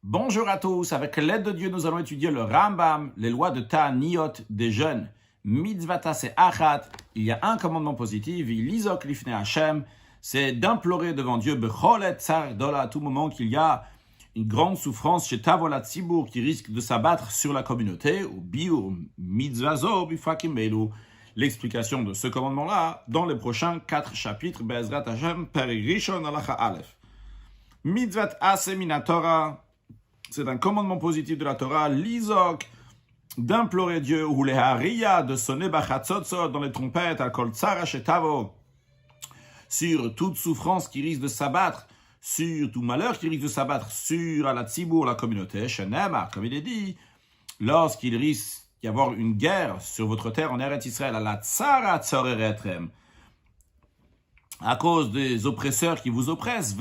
Bonjour à tous, avec l'aide de Dieu, nous allons étudier le Rambam, les lois de Ta'aniot des jeunes. Mitzvata c'est achat, il y a un commandement positif, l'izok lifnei Hashem, c'est d'implorer devant Dieu, becholet tsar dola, à tout moment qu'il y a une grande souffrance chez Tavolat Tzibour qui risque de s'abattre sur la communauté, ou biur mitzvazo bifakim beilu. L'explication de ce commandement-là dans les prochains 4 chapitres, Be'ezrat Hashem, Perek Rishon Halacha Aleph. Mitzvat aseh mina Torah, c'est un commandement positif de la Torah, l'izok, d'implorer Dieu, ou les hariya, de sonner bachatzotzot dans les trompettes, al kol tzara shetavo, sur toute souffrance qui risque de s'abattre, sur tout malheur qui risque de s'abattre sur la tzibour, la communauté, shenemar, comme il est dit, lorsqu'il risque d'y avoir une guerre sur votre terre en Eretz Israël, à la tzara tzoreretrem, à cause des oppresseurs qui vous oppressent,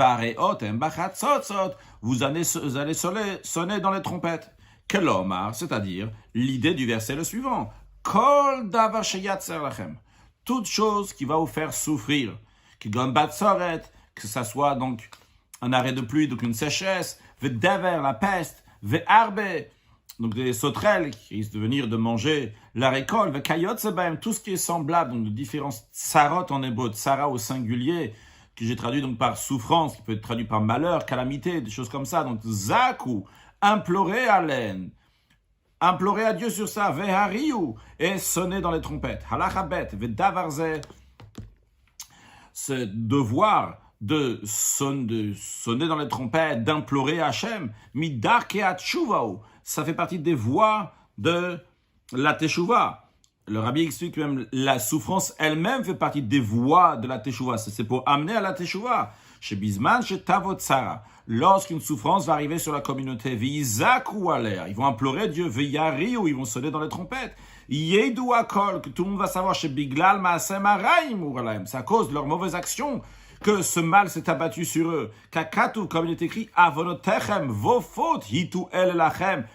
vous allez sonner dans les trompettes. Kelomar, c'est-à-dire l'idée du verset le suivant. Kol davar sheyatzer lachem. Toute chose qui va vous faire souffrir. Kigon batzoret, que ça soit donc un arrêt de pluie, donc une sécheresse, ve'dever, la peste, ve'arbe, donc des sauterelles qui risquent de venir de manger la récolte, ve'kayot sebaim, tout ce qui est semblable, donc de différents tsarot en hébreu, tsara au singulier, que j'ai traduit donc par souffrance, qui peut être traduit par malheur, calamité, des choses comme ça. Donc zaku, implorer à l'aine, implorer à Dieu sur ça, vehariu, et sonner dans les trompettes. Halachabet, vedavarze, ce devoir de sonner dans les trompettes, d'implorer Hachem, midarkeat shuvau, ça fait partie des voies de la teshuva. Le rabbi explique que même la souffrance elle-même fait partie des voies de la teshuva. C'est pour amener à la teshuva. Chez Bisman, chez Tavotsara, lorsqu'une souffrance va arriver sur la communauté, Vizaku alea, ils vont implorer Dieu, Veyariu, ils vont sonner dans les trompettes. Yedu akol, que tout le monde va savoir, chez Biglal Maasem Araim Uralaim, c'est à cause de leurs mauvaises actions que ce mal s'est abattu sur eux. Kakatu, comme il est écrit, Avonotechem, vos fautes, Hitu el lachem.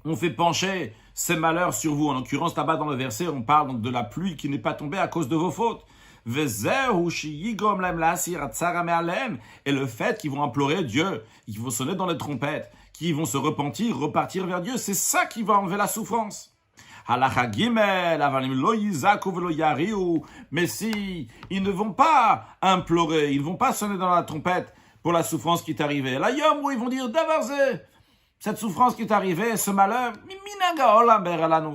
On fait pencher ces malheurs sur vous. En l'occurrence, là-bas dans le verset, on parle donc de la pluie qui n'est pas tombée à cause de vos fautes. Et le fait qu'ils vont implorer Dieu, qu'ils vont sonner dans les trompettes, qu'ils vont se repentir, repartir vers Dieu, c'est ça qui va enlever la souffrance. Mais si ils ne vont pas implorer, ils ne vont pas sonner dans la trompette pour la souffrance qui est arrivée, là, où ils vont dire Davarze, cette souffrance qui est arrivée, ce malheur,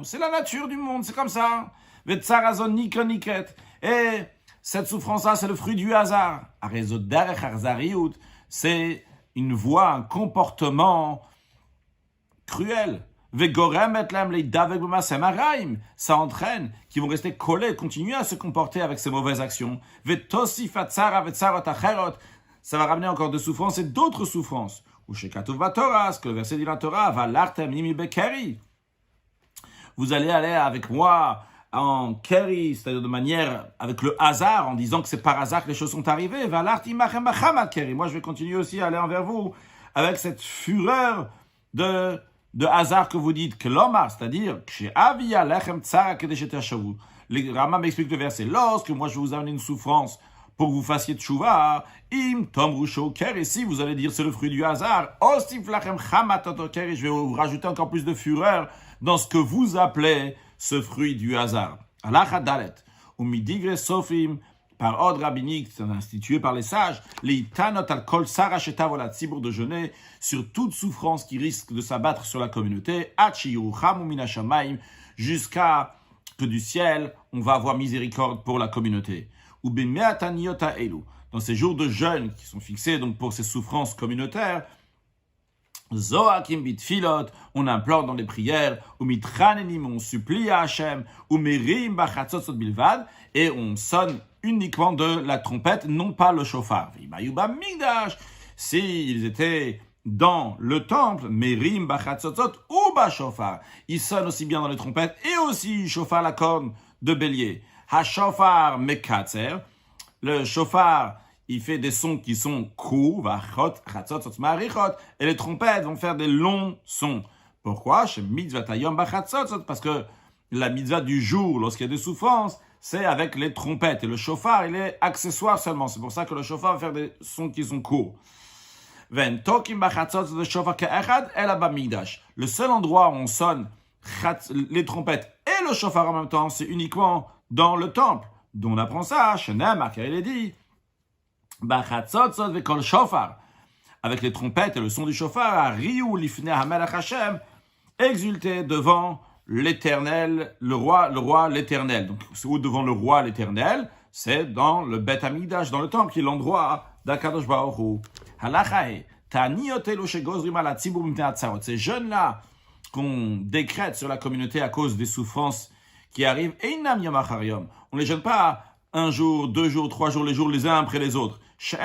c'est la nature du monde, c'est comme ça. Et cette souffrance-là, c'est le fruit du hasard. C'est une voie, un comportement cruel. Ça entraîne qu'ils vont rester collés, continuer à se comporter avec ces mauvaises actions. Ça va ramener encore de souffrances et d'autres souffrances. Ou chez Katuv Torah, ce que le verset dit la Torah, va l'artem nimi bekeri. Vous allez aller avec moi en keri, c'est-à-dire de manière avec le hasard, en disant que c'est par hasard que les choses sont arrivées. Va l'artim machem bachamad keri. Moi, je vais continuer aussi à aller envers vous avec cette fureur de hasard que vous dites, kelomar, c'est-à-dire chez avia lechem tsara kedeshetashavu. Le Rambam m'explique le verset. Lorsque moi je vous amène une souffrance pour que vous fassiez tchouva, im tom rusho ker, et si vous allez dire c'est le fruit du hasard, ostif lachem chamatoto ker, et je vais vous rajouter encore plus de fureur dans ce que vous appelez ce fruit du hasard. Alacha dalet, ou midigre sofim, par ordre rabbinique, c'est institué par les sages, les tanot al kol sara shetavolat tzibur de jeûner sur toute souffrance qui risque de s'abattre sur la communauté, achiyuchamu minashamayim, jusqu'à que du ciel, on va avoir miséricorde pour la communauté. Ou bemeataniota elu, dans ces jours de jeûne qui sont fixés donc pour ces souffrances communautaires, Zoakim bitfilot, on implore dans les prières, ou mitranenim, on supplie à Hachem, ou merim bachatzotzot bilvad, et on sonne uniquement de la trompette, non pas le shofar. Vimayuba migdash, s'ils étaient dans le temple, merim bachatzotzot ou bashofar, ils sonnent aussi bien dans les trompettes et aussi shofar, la corne de bélier. Hashofar mekatzer, le shofar, il fait des sons qui sont courts, et les trompettes vont faire des longs sons. Pourquoi? Parce que la mitzvah du jour, lorsqu'il y a des souffrances, c'est avec les trompettes. Et le shofar, il est accessoire seulement. C'est pour ça que le shofar va faire des sons qui sont courts. Le seul endroit où on sonne les trompettes et le shofar en même temps, c'est uniquement dans le temple. D'où on apprend ça, car il est dit, avec les trompettes et le son du shofar, exulté devant l'Éternel, le roi l'Éternel. Donc, ou devant le roi l'Éternel, c'est dans le Bet Hamikdash, dans le temple, qui est l'endroit d'Akadosh Baruch Hu. Ces jeunes-là qu'on décrète sur la communauté à cause des souffrances qui arrivent, on ne les gêne pas un jour, 2 jours, 3 jours, les uns après les autres. Parce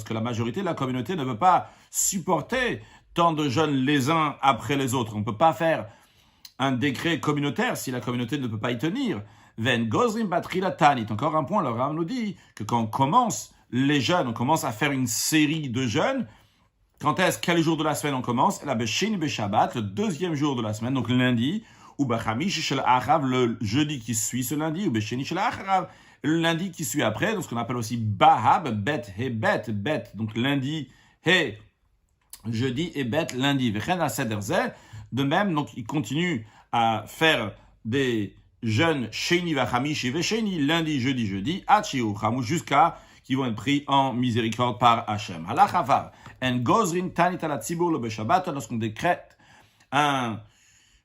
que la majorité de la communauté ne veut pas supporter tant de jeunes les uns après les autres. On ne peut pas faire un décret communautaire si la communauté ne peut pas y tenir. Encore un point, le Ram nous dit que quand on commence les jeûnes, on commence à faire une série de jeûnes. Quel jour de la semaine on commence? Le deuxième jour de la semaine, donc le lundi, ou le jeudi qui suit ce lundi, ou le lundi qui suit après, donc ce qu'on appelle aussi Bahab, Bet, He, Bet, Bet, donc lundi, He, jeudi, et Bet, lundi. De même, donc il continue à faire des jeûnes Sheni Vachamishi Vesheni, lundi, jeudi, Achiou, Chamou, jusqu'à qui vont être pris en miséricorde par Hachem. Halachavar, en gozrin tanit ala tzibur le beshabbat, lorsqu'on décrète un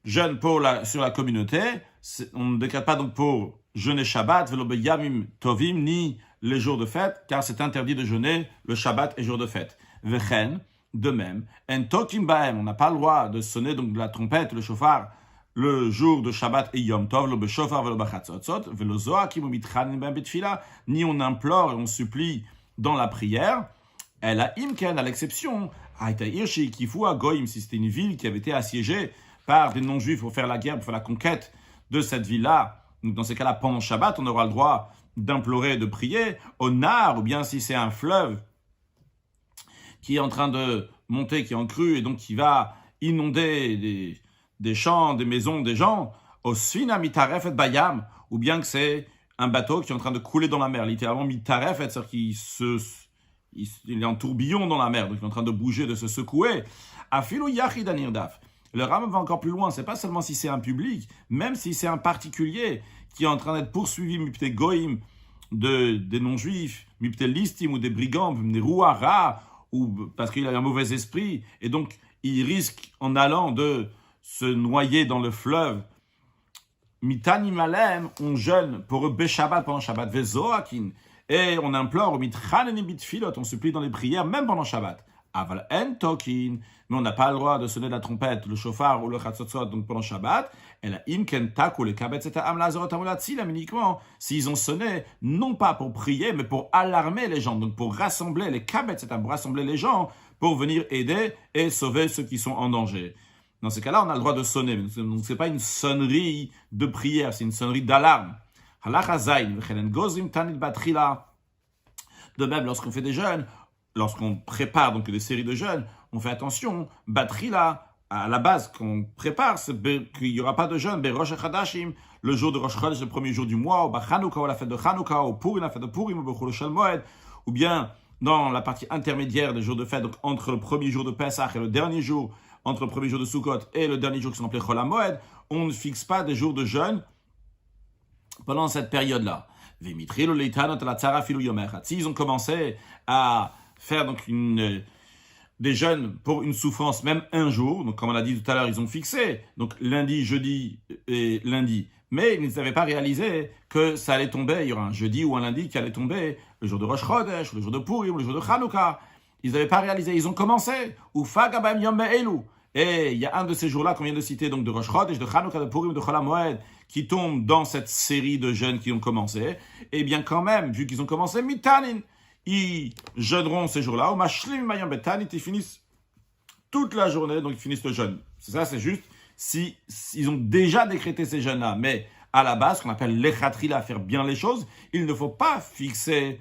jeûne sur la communauté, on ne décrète pas donc pour jeûner Shabbat, velo beyamim tovim, ni les jours de fête, car c'est interdit de jeûner le Shabbat et jour de fête. Vechen, de même, en tokim baem, on n'a pas le droit de sonner donc de la trompette, le shofar, le jour de Shabbat et Yom Tov, le beshofar velo bachatzotzot, velo zoakim ou mitchanim ben betfila, ni on implore et on supplie dans la prière. Elle a imken, à l'exception, Haïta Irshi, Kifu, à Goïm, si c'était une ville qui avait été assiégée par des non-juifs pour faire la guerre, pour faire la conquête de cette ville-là. Donc dans ces cas-là, pendant Shabbat, on aura le droit d'implorer et de prier. Au Nar, ou bien si c'est un fleuve qui est en train de monter, qui est en crue, et donc qui va inonder des champs, des maisons, des gens, au Sfina mitaref et bayam, ou bien que c'est un bateau qui est en train de couler dans la mer, littéralement mitaref, c'est-à-dire qu'il est en tourbillon dans la mer, donc il est en train de bouger, de se secouer. Afilu yachid anirdaf. Le Ram va encore plus loin, c'est pas seulement si c'est un public, même si c'est un particulier qui est en train d'être poursuivi, mipte goïm, des non-juifs, mipte listim, ou des brigands, des rouara, ou parce qu'il a un mauvais esprit, et donc il risque en allant de se noyer dans le fleuve. Mitani malem, on jeûne pour eux Beshabbat pendant Shabbat, Vezoakin, et on implore, Mitchaneni bitfilot, on supplie dans les prières, même pendant Shabbat. Aval en tokin, mais on n'a pas le droit de sonner la trompette, le shofar ou le chatzotzot, donc pendant Shabbat. Et la imken tak ou le kabetz et am lazorot amulatzilem, uniquement s'ils ont sonné, non pas pour prier, mais pour alarmer les gens, donc pour rassembler les kabetz et pour rassembler les gens, pour venir aider et sauver ceux qui sont en danger. Dans ces cas-là, on a le droit de sonner. Donc, ce n'est pas une sonnerie de prière, c'est une sonnerie d'alarme. De même, lorsqu'on fait des jeûnes, lorsqu'on prépare donc des séries de jeûnes, on fait attention. Batrila, à la base, qu'on prépare, c'est qu'il n'y aura pas de jeûne. Rosh Chadashim, le jour de Rosh Chodesh, le premier jour du mois, ou Chanukah, ou la fête de Chanukah, ou Purim, la fête de Purim, ou Bechol Shel Moed, ou bien dans la partie intermédiaire des jours de fête, donc entre le premier jour de Pesach et le dernier jour, entre le premier jour de Sukkot et le dernier jour qui sont appelés Chol HaMoed, on ne fixe pas des jours de jeûne pendant cette période-là. S'ils ont commencé à faire donc des jeûnes pour une souffrance, même un jour, donc comme on a dit tout à l'heure, ils ont fixé, donc lundi, jeudi et lundi, mais ils n'avaient pas réalisé que ça allait tomber, il y aura un jeudi ou un lundi qui allait tomber, le jour de Rosh Chodesh, le jour de Purim, ou le jour de Chanukah. Ils n'avaient pas réalisé, ils ont commencé, ou Fagabam Yom Be'elu. Et il y a un de ces jours-là qu'on vient de citer, donc de Rosh Chodesh, de Chanukah, de Purim, de Chol HaMoed, qui tombe dans cette série de jeûnes qui ont commencé. Et bien quand même, vu qu'ils ont commencé, Mitanin, ils jeûneront ces jours-là, ou Mashlim Mayom Betanit, ils finissent toute la journée, donc ils finissent le jeûne. C'est ça, c'est juste si ils ont déjà décrété ces jeûnes-là, mais à la base, ce qu'on appelle l'Echatrila, faire bien les choses, il ne faut pas fixer,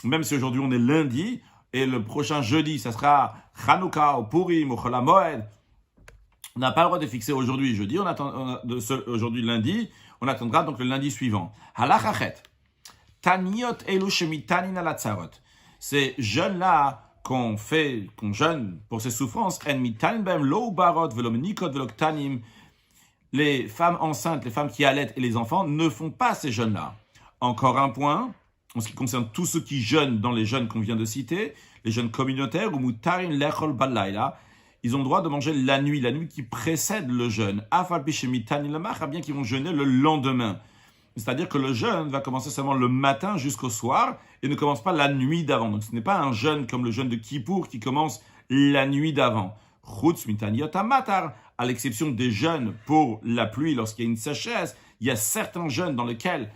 même si aujourd'hui on est lundi, et le prochain jeudi, ça sera Chanukah, ou Purim, ou Chol HaMoed. On n'a pas le droit de fixer aujourd'hui jeudi, aujourd'hui lundi, on attendra donc le lundi suivant. Halachachet, Taniot elu shemitanin alatzarot. Ces jeunes-là qu'on jeûne pour ses souffrances, les femmes enceintes, les femmes qui allaitent et les enfants ne font pas ces jeûnes-là. Encore un point, en ce qui concerne tous ceux qui jeûnent dans les jeûnes qu'on vient de citer, les jeûnes communautaires, ou mutarin lechol balayla, ils ont le droit de manger la nuit qui précède le jeûne, bien qu'ils vont jeûner le lendemain. C'est-à-dire que le jeûne va commencer seulement le matin jusqu'au soir et ne commence pas la nuit d'avant. Donc ce n'est pas un jeûne comme le jeûne de Kippour qui commence la nuit d'avant. Chutz mitaniot matar, à l'exception des jeûnes pour la pluie lorsqu'il y a une sécheresse, il y a certains jeûnes dans lesquels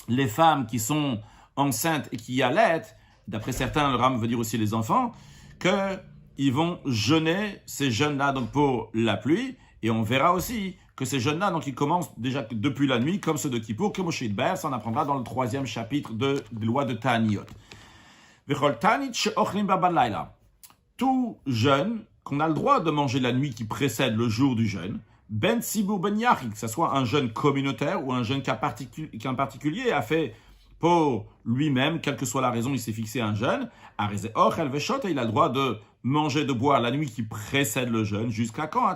les femmes qui sont enceintes et qui allaitent, d'après certains, le Ram veut dire aussi les enfants, qu'ils vont jeûner ces jeûnes-là donc pour la pluie. Et on verra aussi que ces jeûnes-là, donc ils commencent déjà depuis la nuit, comme ceux de Kippour, que Moshe Idber, ça on apprendra dans le 3e chapitre de loi de Ta'aniot. Tout jeûne qu'on a le droit de manger la nuit qui précède le jour du jeûne, ben sibur ben yachid, que ce soit un jeûne communautaire ou un jeûne qu'un particulier a fait pour lui-même, quelle que soit la raison, il s'est fixé un jeûne, et il a le droit de manger, de boire la nuit qui précède le jeûne, jusqu'à quand?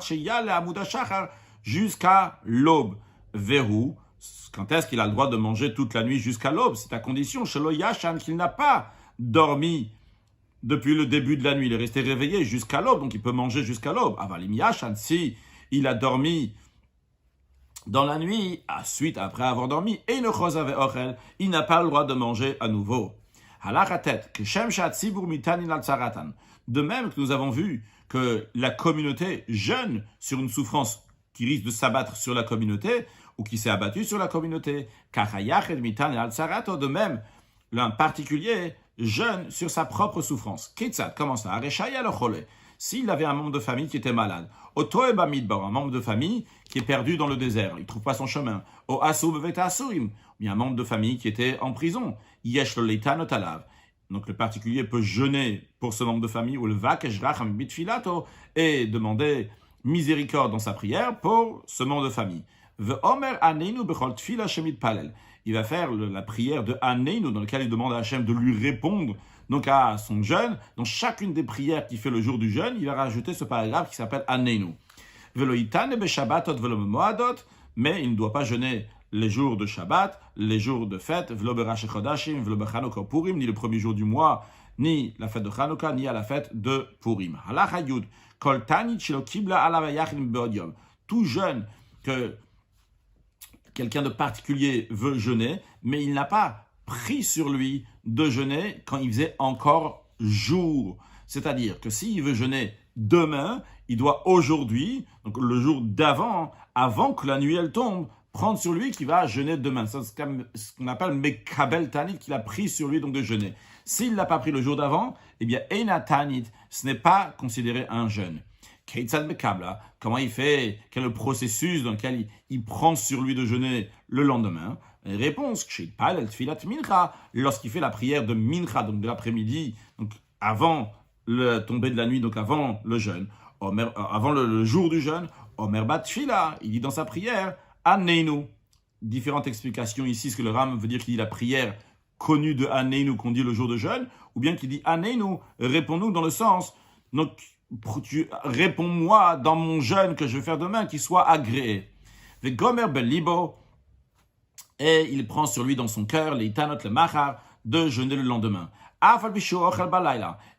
Jusqu'à l'aube. Verrou, quand est-ce qu'il a le droit de manger toute la nuit jusqu'à l'aube? C'est à condition, Shelo Yashan, qu'il n'a pas dormi depuis le début de la nuit. Il est resté réveillé jusqu'à l'aube, donc il peut manger jusqu'à l'aube. Avalim Yashan, si il a dormi dans la nuit, après avoir dormi, et il n'a pas le droit de manger à nouveau. De même que nous avons vu que la communauté jeûne sur une souffrance qui risque de s'abattre sur la communauté, ou qui s'est abattue sur la communauté, de même, l'un particulier jeûne sur sa propre souffrance. Comment ça? S'il avait un membre de famille qui était malade, un membre de famille qui est perdu dans le désert, il ne trouve pas son chemin, il y a un membre de famille qui était en prison, donc le particulier peut jeûner pour ce membre de famille, ou le et demander miséricorde dans sa prière pour ce membre de famille. Il va faire la prière de Aneinu, dans laquelle il demande à Hachem de lui répondre donc à son jeûne. Dans chacune des prières qu'il fait le jour du jeûne, il va rajouter ce paragraphe qui s'appelle Aneinu. Mais il ne doit pas jeûner les jours de Shabbat, les jours de fête, ni le premier jour du mois, ni la fête de Chanukah, ni à la fête de Purim. Tout jeûne que quelqu'un de particulier veut jeûner, mais il n'a pas pris sur lui de jeûner quand il faisait encore jour. C'est-à-dire que s'il veut jeûner demain, il doit aujourd'hui, donc le jour d'avant, avant que la nuit elle tombe, prendre sur lui qu'il va jeûner demain. C'est ce qu'on appelle Mekabel Tanit, qu'il a pris sur lui donc de jeûner. S'il ne l'a pas pris le jour d'avant, eh bien, Eina Tanit, ce n'est pas considéré un jeûne. Keitzad Mekabla, comment il fait? Quel est le processus dans lequel il prend sur lui de jeûner le lendemain? Réponse, lorsqu'il fait la prière de Mincha, donc de l'après-midi, donc avant le tombée de la nuit, donc avant le jeûne, avant le jour du jeûne, Omer Bat Tfila, il dit dans sa prière, Aneinu. Différentes explications ici, ce que le Ram veut dire qu'il dit la prière connue de Aneinu qu'on dit le jour de jeûne, ou bien qu'il dit Aneinu, réponds-nous dans le sens, donc réponds-moi dans mon jeûne que je vais faire demain, qu'il soit agréé. Le Gomer Ben Libo, et il prend sur lui dans son cœur, les Itanot, le Machar, de jeûner le lendemain.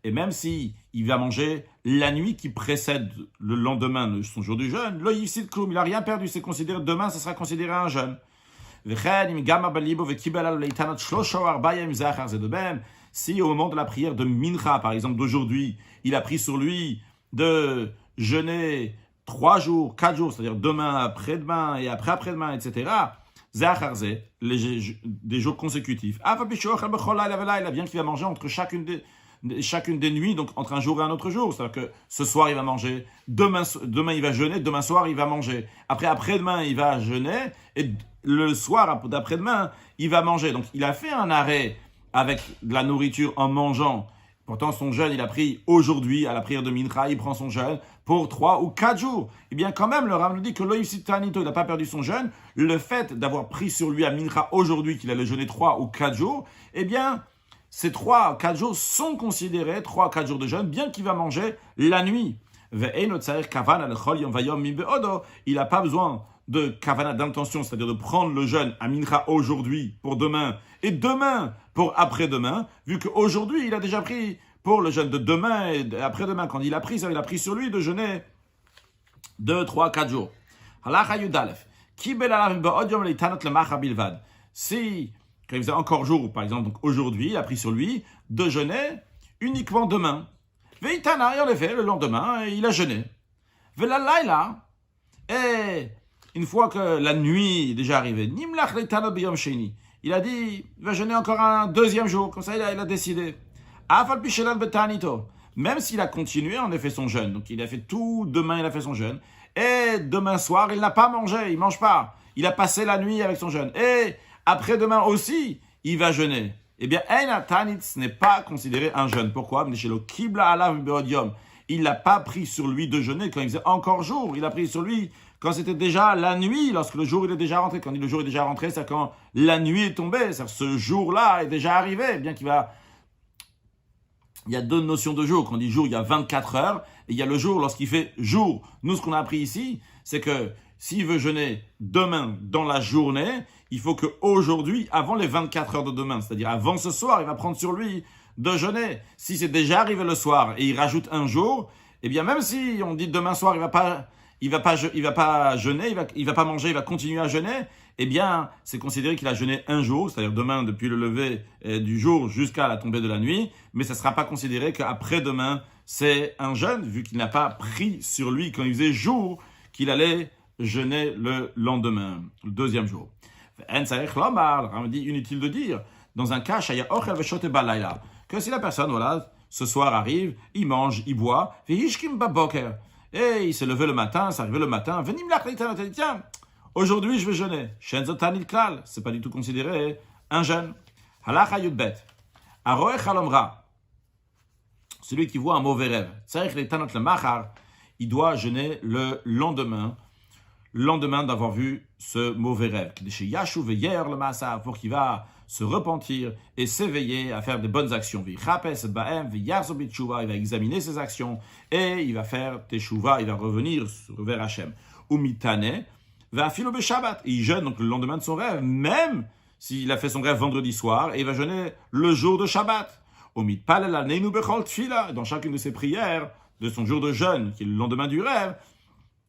Et même si il va manger la nuit qui précède le lendemain de son jour du jeûne, il n'a rien perdu, c'est considéré, demain ça sera considéré un jeûne. De même, si au moment de la prière de Mincha, par exemple d'aujourd'hui, il a pris sur lui de jeûner 3 jours, 4 jours, c'est-à-dire demain, après-demain et après-après-demain, etc., des jours consécutifs. Bien qu'il va manger entre chacune des nuits, donc entre un jour et un autre jour. C'est-à-dire que ce soir, il va manger, demain il va jeûner, demain soir, il va manger. Après-demain, il va jeûner, et le soir d'après-demain, il va manger. Donc, il a fait un arrêt avec de la nourriture en mangeant. Pourtant, son jeûne, il a pris aujourd'hui, à la prière de Mincha, il prend son jeûne pour 3 ou 4 jours. Eh bien, quand même, le Rav nous dit que l'Oïfsit Tanito, il n'a pas perdu son jeûne. Le fait d'avoir pris sur lui à Mincha aujourd'hui, qu'il allait jeûner 3 ou 4 jours, eh bien, ces 3 à 4 jours sont considérés 3 à 4 jours de jeûne, bien qu'il va manger la nuit. Il n'a pas besoin de kavana, d'intention, c'est-à-dire de prendre le jeûne à mincha aujourd'hui pour demain et demain pour après-demain, vu qu'aujourd'hui il a déjà pris pour le jeûne de demain et après-demain. Quand il a pris ça, il a pris sur lui de jeûner 2, 3, 4 jours. Si, quand il faisait encore jour, par exemple, donc aujourd'hui, il a pris sur lui de jeûner uniquement demain. Veitana, et en effet, le lendemain, il a jeûné. Velalaila, et une fois que la nuit est déjà arrivée, Nimlach leitana biyom sheni, il a dit, il va jeûner encore un deuxième jour, comme ça il a décidé. Afal pishelan betanito, même s'il a continué en effet son jeûne, donc il a fait tout, demain il a fait son jeûne, et demain soir il n'a pas mangé, il mange pas, il a passé la nuit avec son jeûne, et après-demain aussi, il va jeûner. Eh bien, ce n'est pas considéré un jeûne. Pourquoi? Il n'a pas pris sur lui de jeûner quand il faisait encore jour. Il a pris sur lui quand c'était déjà la nuit, lorsque le jour il est déjà rentré. Quand le jour est déjà rentré, c'est quand la nuit est tombée. C'est ce jour-là est déjà arrivé. Bien qu'il va... Il y a 2 notions de jour. Quand on dit jour, il y a 24 heures. Et il y a le jour lorsqu'il fait jour. Nous, ce qu'on a appris ici, c'est que s'il veut jeûner demain dans la journée, il faut qu'aujourd'hui, avant les 24 heures de demain, c'est-à-dire avant ce soir, il va prendre sur lui de jeûner. Si c'est déjà arrivé le soir et il rajoute un jour, eh bien même si on dit demain soir, il va pas jeûner, il va pas manger, il va continuer à jeûner, eh bien c'est considéré qu'il a jeûné un jour, c'est-à-dire demain depuis le lever du jour jusqu'à la tombée de la nuit, mais ça ne sera pas considéré qu'après-demain c'est un jeûne, vu qu'il n'a pas pris sur lui quand il faisait jour qu'il allait jeûner le lendemain, le deuxième jour. On dit inutile de dire, dans un cas, que si la personne, voilà, ce soir arrive, il mange, il boit, et il s'est levé le matin, c'est arrivé le matin, tiens, aujourd'hui je vais jeûner. C'est pas du tout considéré un jeûne. Celui qui voit un mauvais rêve, il doit jeûner le lendemain d'avoir vu ce mauvais rêve. Pour qu'il va se repentir et s'éveiller à faire des bonnes actions. Il va examiner ses actions et il va faire teshuva, il va revenir vers Hachem. Il jeûne donc le lendemain de son rêve, même s'il a fait son rêve vendredi soir, et il va jeûner le jour de Shabbat. Dans chacune de ses prières, de son jour de jeûne, qui est le lendemain du rêve,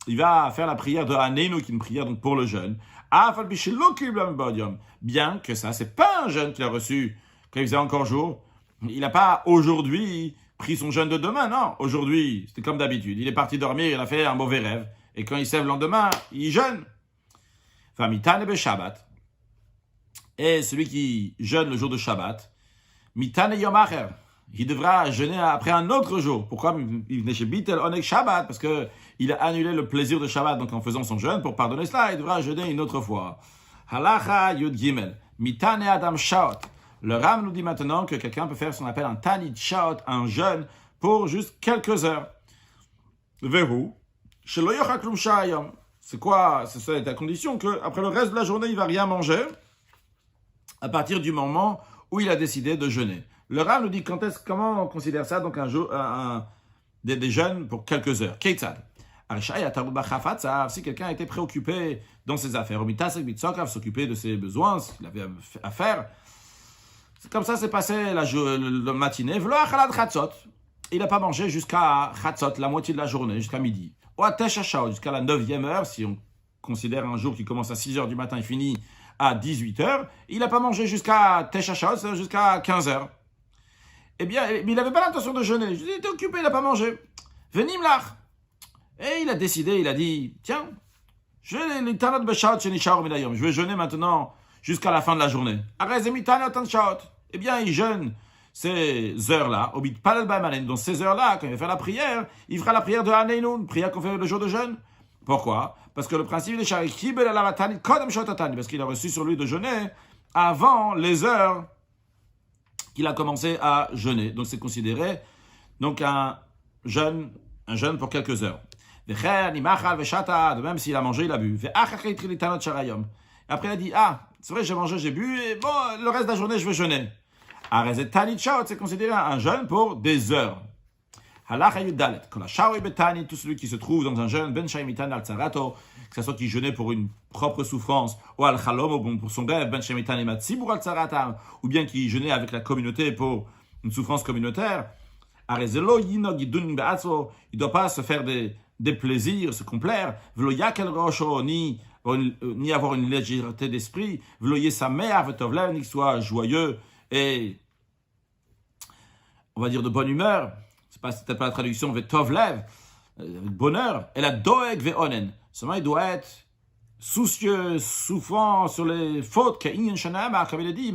il va faire la prière de Haneinu, qui est une prière donc pour le jeûne. Bien que ça, c'est pas un jeûne qu'il a reçu quand il faisait encore jour. Il n'a pas aujourd'hui pris son jeûne de demain, non. Aujourd'hui, c'était comme d'habitude. Il est parti dormir, il a fait un mauvais rêve. Et quand il se lève le lendemain, il jeûne. Et celui qui jeûne le jour de Shabbat, mitane yom acher, il devra jeûner après un autre jour. Pourquoi? Il venait chez Bitel Onek Shabbat, parce qu'il a annulé le plaisir de Shabbat, donc en faisant son jeûne, pour pardonner cela, il devra jeûner une autre fois. Halacha Yud Gimel, mitane Adam Shaot. Le Ram nous dit maintenant que quelqu'un peut faire ce qu'on appelle un Tanit Shaot, un jeûne, pour juste quelques heures. Vehu, Shelo Yochal Klum Shayom. C'est quoi? C'est à condition qu'après le reste de la journée, il ne va rien manger, à partir du moment où il a décidé de jeûner. Le Rav nous dit comment on considère ça, donc des jeûnes pour quelques heures. Keitzad. Si quelqu'un était préoccupé dans ses affaires, s'occuper de ses besoins, ce qu'il avait à faire, c'est comme ça, c'est passé la matinée. Il n'a pas mangé jusqu'à Chatzot, la moitié de la journée, jusqu'à midi. Ou à Teshachao, jusqu'à la 9e heure, si on considère un jour qui commence à 6 heures du matin et finit à 18 heures, il n'a pas mangé jusqu'à Teshachao, c'est-à-dire jusqu'à 15 heures. Eh bien, il n'avait pas l'intention de jeûner. Il était occupé, il n'a pas mangé. Venimlach. Et il a décidé, il a dit, tiens, je vais jeûner maintenant jusqu'à la fin de la journée. Eh bien, il jeûne ces heures-là, dans ces heures-là, quand il va faire la prière, il fera la prière de Haneinu, une prière qu'on fait le jour de jeûne. Pourquoi? Parce que le principe est parce qu'il a reçu sur lui de jeûner avant les heures qu'il a commencé à jeûner. Donc c'est considéré donc un jeûne pour quelques heures. De même s'il a mangé, il a bu. Et après il a dit, c'est vrai, j'ai mangé, j'ai bu, et bon, le reste de la journée, je vais jeûner. Arezet Tanit Shaot, c'est considéré un jeûne pour des heures. Halacha Yudalet, Kol Hashawi Betani, tout celui qui se trouve dans un jeûne, Ben Shemitan al Tzarato, que ce soit qui jeûnait pour une propre souffrance, ou al Chalom, ou pour son rêve, Ben Shemitan et Matzibur al Tzaratam, ou bien qui jeûnait avec la communauté pour une souffrance communautaire. Arezelo Yinog Yidun Be'atzo, il ne doit pas se faire des plaisirs, se complaire, Velo Yakel Rosho, ni avoir une légèreté d'esprit, Velo Yesamer Vetovlev, ni qu'il soit joyeux et, on va dire, de bonne humeur. C'est peut-être pas la traduction, Vetovlev, bonheur, et la Doeg Veonen. Seulement, il doit être soucieux, souffrant sur les fautes, comme il a dit,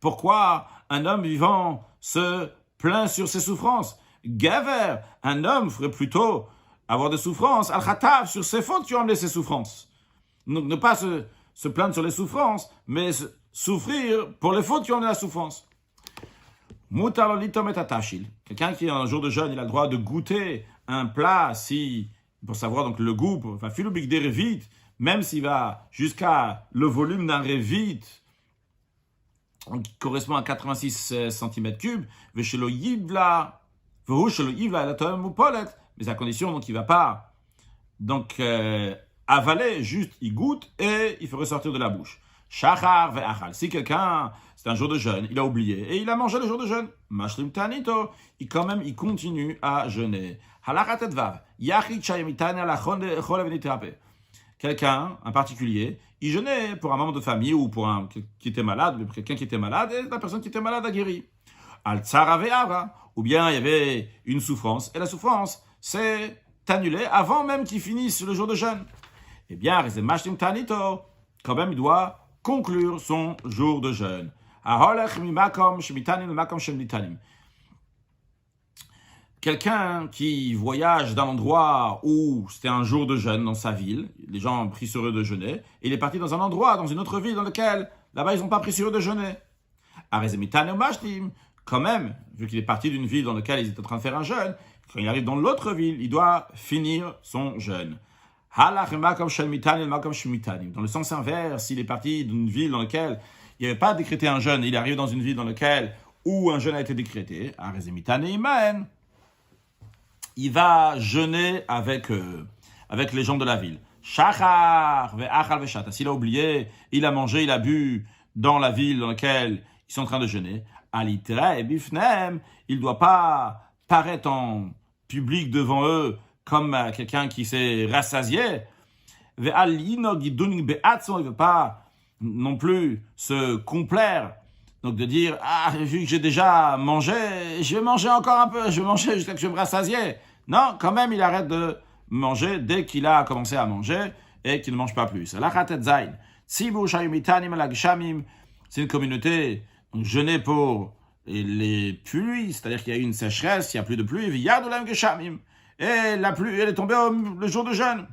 pourquoi un homme vivant se plaint sur ses souffrances? Gaver, un homme ferait plutôt avoir des souffrances, al-khatav, sur ses fautes qui ont amené ses souffrances. Donc, ne pas se plaindre sur les souffrances, mais souffrir pour les fautes qui ont amené la souffrance. Quelqu'un qui est un jour de jeûne, il a le droit de goûter un plat pour savoir donc le goût, enfin, philobik des revit, même s'il va jusqu'à le volume d'un revit, qui correspond à 86 cm3, mais à condition donc il ne va pas avaler, juste il goûte et il fait ressortir de la bouche. Shachar ve'achal. Si quelqu'un, c'est un jour de jeûne, il a oublié et il a mangé le jour de jeûne, mashlim tanito, il continue à jeûner. Halachat vav. Yachid shayamitana lachon v'niterape. Quelqu'un, un particulier, il jeûnait pour un membre de famille ou pour un qui était malade, ou quelqu'un qui était malade et la personne qui était malade a guéri. Al tsara ve'ara. Ou bien il y avait une souffrance et la souffrance s'est annulée avant même qu'il finisse le jour de jeûne. Eh bien, mashlim tanito, quand même il doit conclure son jour de jeûne. Quelqu'un qui voyage d'un endroit où c'était un jour de jeûne dans sa ville, les gens ont pris sur eux de jeûner, et il est parti dans un endroit, dans une autre ville dans laquelle, là-bas, ils n'ont pas pris sur eux de jeûner. Quand même, vu qu'il est parti d'une ville dans laquelle ils étaient en train de faire un jeûne, quand il arrive dans l'autre ville, il doit finir son jeûne. Dans le sens inverse, s'il est parti d'une ville dans laquelle il n'y avait pas décrété un jeûne, il arrive dans une ville dans laquelle où un jeûne a été décrété, il va jeûner avec les gens de la ville. S'il a oublié, il a mangé, il a bu dans la ville dans laquelle ils sont en train de jeûner. Il ne doit pas paraître en public devant eux comme quelqu'un qui s'est rassasié. Il ne veut pas non plus se complaire. Donc de dire, vu que j'ai déjà mangé, je vais manger encore un peu, je vais manger jusqu'à ce que je me rassasier. Non, quand même, il arrête de manger dès qu'il a commencé à manger et qu'il ne mange pas plus. C'est une communauté jeûnée pour les pluies, c'est-à-dire qu'il y a eu une sécheresse, il n'y a plus de pluie, et la pluie, elle est tombée le jour de jeûne.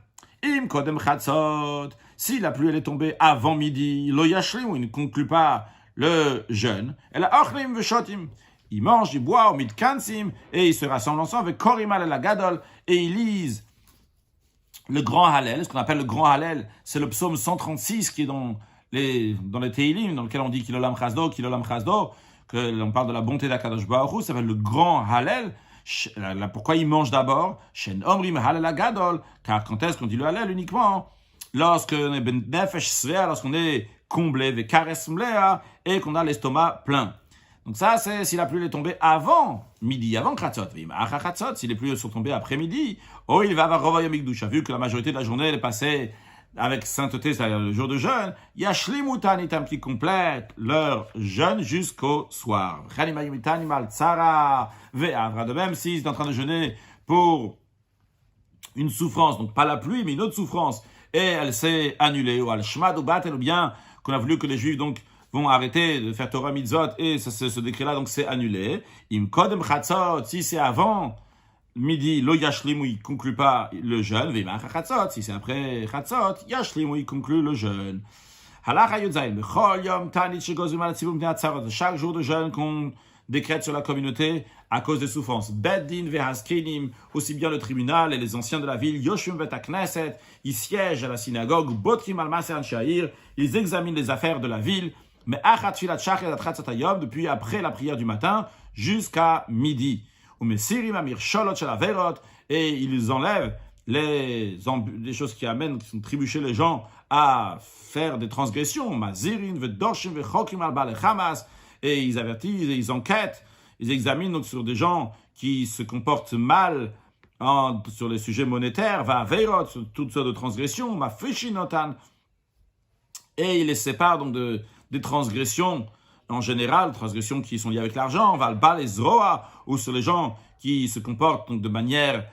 Si la pluie elle est tombée avant midi, lo yashlim, il ne conclut pas le jeûne. Il mange, il boit au midkansim et il se rassemble ensemble avec Korimal et la Gadol et ils lisent le grand Hallel. Ce qu'on appelle le grand Hallel, c'est le psaume 136 qui est dans les Teilim, dans lequel on dit Kilolam Chazdo, que l'on parle de la bonté d'Akadosh Baruch Hu, ça s'appelle le grand Hallel. Pourquoi il mange d'abord? Shen Omrim Hallel Agadol, car quand est-ce qu'on dit le Hallel uniquement? Lorsqu'on est ben nefesh svea, lorsqu'on est comblé, vekares mlea, et qu'on a l'estomac plein. Donc ça, c'est si la pluie est tombée avant midi, avant Kratzot. Si les pluies sont tombées après midi, il va avoir Rova Yom Mikdusha. Vu que la majorité de la journée elle est passée avec sainteté, c'est-à-dire le jour de jeûne, Yashlimu Tanitam qui complète leur jeûne jusqu'au soir. De même, s'ils sont en train de jeûner pour une souffrance, donc pas la pluie, mais une autre souffrance, et elle s'est annulée, ou al-shmad ou batel, ou bien qu'on a voulu que les Juifs donc vont arrêter de faire Torah Mitzvot, et ce décret-là donc c'est annulé. Im kodem chatzot, si c'est avant midi, lo yashlimu, il conclut pas le jeûne. V'imach chatzot, si c'est après chatzot, yashlimu, il conclut le jeûne. Halacha yudzayin, bechol yom tanit shegozim al tzivum bnei atzarot, chaque jour de jeûne qu'on décrète sur la communauté à cause des souffrances. Beddin vehaskinim, aussi bien le tribunal et les anciens de la ville, yoshum vet hakneset, ils siègent à la synagogue, botrim al maser sha'ir, ils examinent les affaires de la ville, Mais achat filat shachar ad chatzot hayom, depuis après la prière du matin jusqu'à midi. Ou mesirim amir sholot shel averot, et ils enlèvent les choses qui amènent, qui sont trébuchées les gens à faire des transgressions. Mazirin vedoshim vechokim al baalei chamas, et ils avertissent, et ils enquêtent, ils examinent donc sur des gens qui se comportent mal sur les sujets monétaires, va averot, sur toutes sortes de transgressions, mafrishinotan, et ils les séparent donc des transgressions en général, transgressions qui sont liées avec l'argent, va le baalei zroa, ou sur les gens qui se comportent donc de manière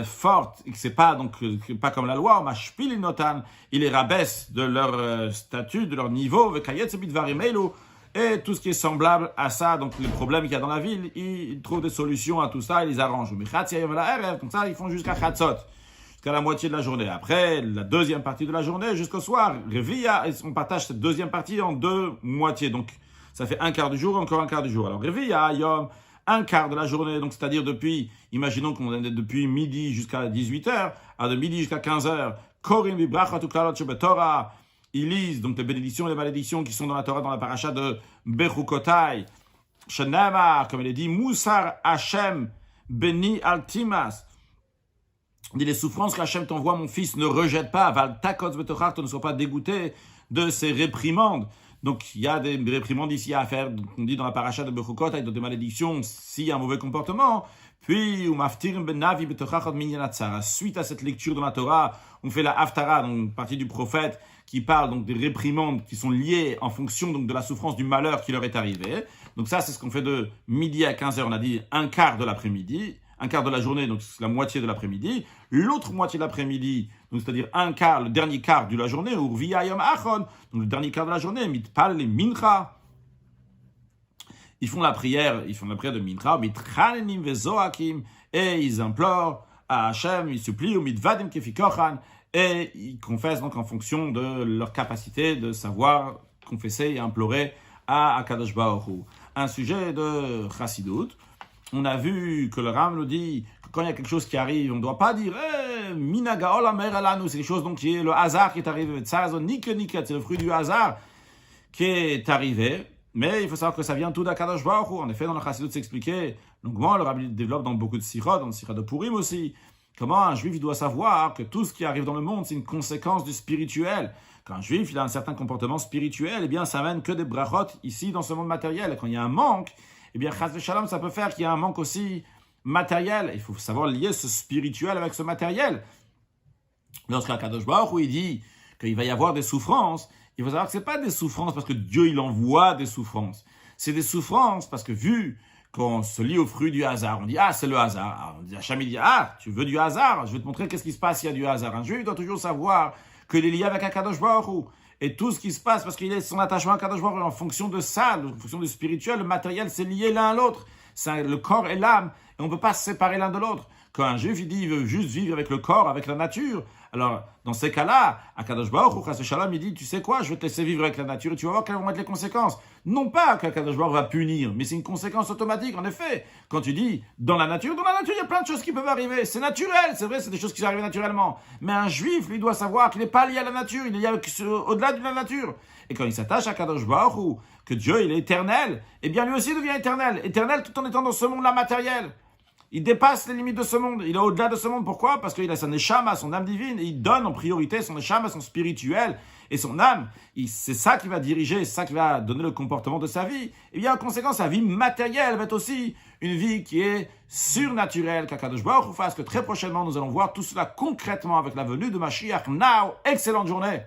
forte, et que c'est pas donc pas comme la loi, mashpilinotan, ils les rabaissent de leur statut, de leur niveau, vekayetze bidvarim elu, et tout ce qui est semblable à ça, donc les problèmes qu'il y a dans la ville, ils trouvent des solutions à tout ça, ils les arrangent. Mais comme ça, ils font jusqu'à Chatzot, jusqu'à la moitié de la journée. Après, la deuxième partie de la journée, jusqu'au soir, Reviya, on partage cette deuxième partie en deux moitiés. Donc, ça fait un quart du jour, encore un quart du jour. Alors, Reviya, Yom, un quart de la journée, donc c'est-à-dire depuis, imaginons qu'on est depuis midi jusqu'à 18h, de midi jusqu'à 15h, Korim vibrachot uklalot shebetorah, ils lisent donc les bénédictions et les malédictions qui sont dans la Torah, dans la paracha de Bechukotai, Shenamar, comme il est dit, Musar Hashem Beni Altimas. Il dit les souffrances qu'Hachem t'envoie, mon fils, ne rejette pas, Val Takotz Betochar, ne sois pas dégoûté de ces réprimandes. Donc il y a des réprimandes ici à faire, donc, on dit dans la paracha de Bechukotai, des malédictions, s'il y a un mauvais comportement. Puis, suite à cette lecture dans la Torah, on fait la Haftara, donc une partie du prophète, qui parle donc des réprimandes qui sont liées en fonction donc de la souffrance, du malheur qui leur est arrivé. Donc ça, c'est ce qu'on fait de midi à 15h, on a dit un quart de l'après-midi, un quart de la journée, donc c'est la moitié de l'après-midi. L'autre moitié de l'après-midi, donc c'est-à-dire un quart, le dernier quart de la journée, ou Rviya Yom Achon, donc le dernier quart de la journée, mitpal les mincha. Ils font la prière de Mincha, mitchanenim vezoakim, et ils implorent à Hachem, ils supplient, ou mitvadim kefikochan, et ils confessent donc en fonction de leur capacité de savoir confesser et implorer à Akadosh Baruch Hu. Un sujet de Chassidut, on a vu que le Ram nous dit que quand il y a quelque chose qui arrive, on ne doit pas dire Minaga Olamer Alanu, c'est quelque chose donc qui est le hasard qui est arrivé, c'est le fruit du hasard qui est arrivé. Mais il faut savoir que ça vient tout d'Akadosh Baruch Hu. En effet, dans le Chassidut, c'est expliqué longuement, le Rabbi développe dans beaucoup de sirots, dans le sirah de Purim aussi, comment un juif il doit savoir que tout ce qui arrive dans le monde, c'est une conséquence du spirituel. Quand un juif il a un certain comportement spirituel, eh bien, ça mène que des brachot ici dans ce monde matériel. Et quand il y a un manque, eh bien, chas v'shalom, ça peut faire qu'il y a un manque aussi matériel. Il faut savoir lier ce spirituel avec ce matériel. Lorsqu'Akadosh Baruch Hu il dit qu'il va y avoir des souffrances, il faut savoir que ce n'est pas des souffrances parce que Dieu il envoie des souffrances. C'est des souffrances parce que vu qu'on se lie au fruit du hasard, on dit c'est le hasard. Alors, on dit Hachem il dit tu veux du hasard, je vais te montrer qu'est-ce qui se passe s'il y a du hasard. Un juif doit toujours savoir qu'il est lié avec Akadosh Baruch Hu. Et tout ce qui se passe parce qu'il est son attachement à Akadosh Baruch Hu en fonction de ça, en fonction du spirituel, le matériel, c'est lié l'un à l'autre. C'est le corps et l'âme et on ne peut pas se séparer l'un de l'autre. Quand un juif il dit il veut juste vivre avec le corps, avec la nature, alors dans ces cas-là, Akadosh Baruch Hu, Chas Shalom, il dit tu sais quoi, je vais te laisser vivre avec la nature et tu vas voir quelles vont être les conséquences. Non pas qu'Akadosh Baruch Hu va punir, mais c'est une conséquence automatique. En effet, quand tu dis dans la nature, il y a plein de choses qui peuvent arriver. C'est naturel, c'est vrai, c'est des choses qui arrivent naturellement. Mais un juif, lui, doit savoir qu'il n'est pas lié à la nature, il est lié au-delà de la nature. Et quand il s'attache à Akadosh Baruch Hu, que Dieu il est éternel, eh bien lui aussi devient éternel. Éternel tout en étant dans ce monde-là matériel. Il dépasse les limites de ce monde. Il est au-delà de ce monde. Pourquoi? Parce qu'il a son neshama, son âme divine. Et il donne en priorité son neshama, son spirituel et son âme. C'est ça qui va diriger, c'est ça qui va donner le comportement de sa vie. Et bien, en conséquence, sa vie matérielle va être aussi une vie qui est surnaturelle. Qu'Akadosh Baruch Hu fasse que très prochainement, nous allons voir tout cela concrètement avec la venue de Mashiach. Now, excellente journée!